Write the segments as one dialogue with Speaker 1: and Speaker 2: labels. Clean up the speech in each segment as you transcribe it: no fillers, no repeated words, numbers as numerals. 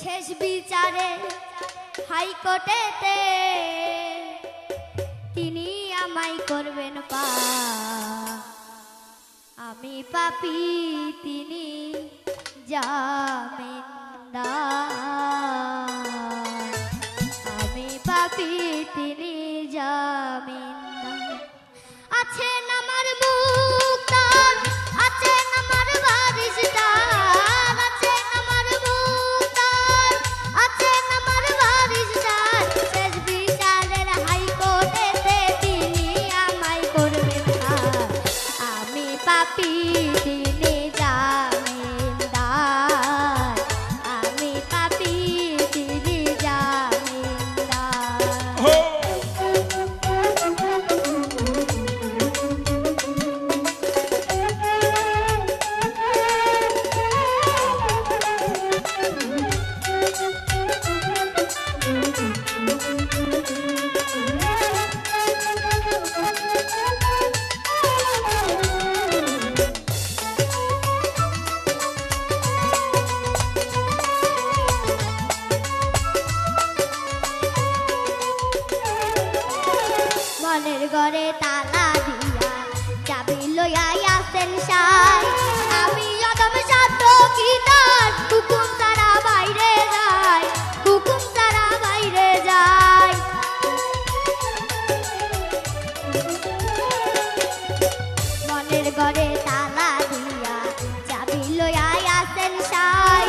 Speaker 1: শেষ বিচারে হাইকোর্টেতে তিনি আমায় করবেন আমি পাপী তিনি জামিনদার আমি পাপী তিনি জামিনদার আছেন আমার মুক্তার আছেন আমার বারিশদার আছেন আমার মুক্তার আছেন আমার বারিশদার শেষ বিচারের হাইকোর্টেতে তিনি আমায় করবেন আমি পাপী তিনি জামিনদার আমি পাপী তিনি জামিনদার মনের ঘরে তালা দিয়া চাবি লইয়া আসেন সাই আমি অদম সাধ্য কি তার হুকুম তারা বাইরে যায় হুকুম তারা বাইরে যায় মনের ঘরে তালা দিয়া চাবি লইয়া আসেন সাই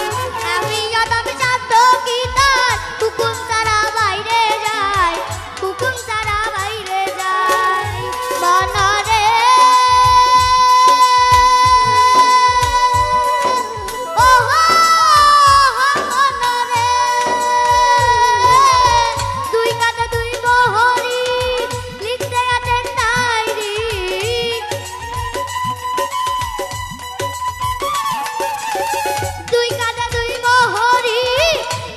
Speaker 1: আমি অদম সাধ্য কি তার হুকুম তারা বাইরে যায় হুকুম তারা বাইরে যায় মনরে ওহো মনরে দুই কাঁধে দুই মোহরি লিখতে আছেন ডায়েরি দুই কাঁধে দুই মোহরি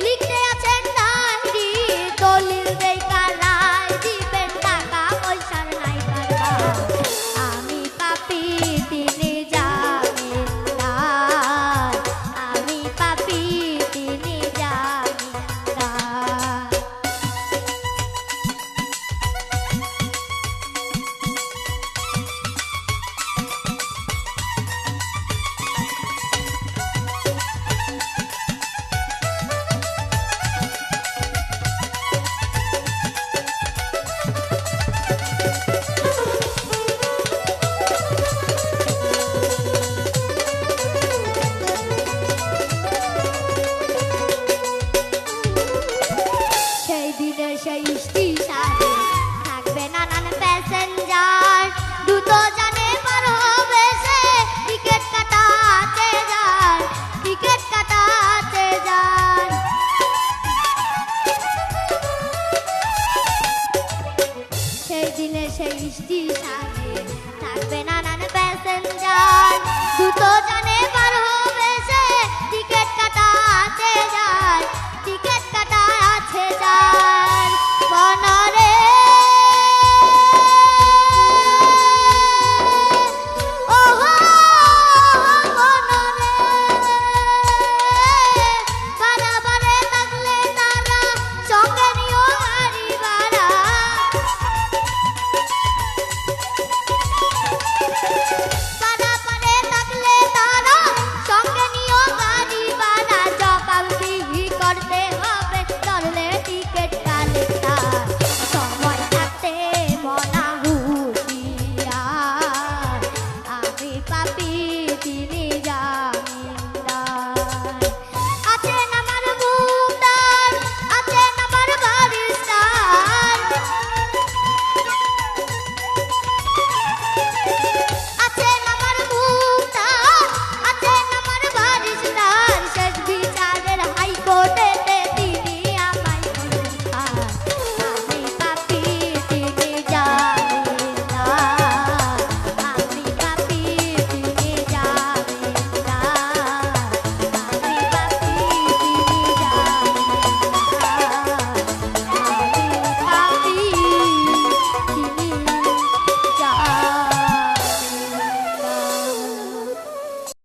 Speaker 1: লিখতে আছেন ডায়েরি দলিল বেকার রায় দিবেন টাকা পয়সার নাই কারবার আমি পাপী তিনি জামিনদার আমি পাপী তিনি জামিনদার সেই দিনে সেই স্টেশনে থাকবে নানান প্যাসেঞ্জার দ্রুত জানে পার হবে সে টিকিট কাটাতে যান টিকিট কাটাতে যান সেই দিনে সেই স্টেশনে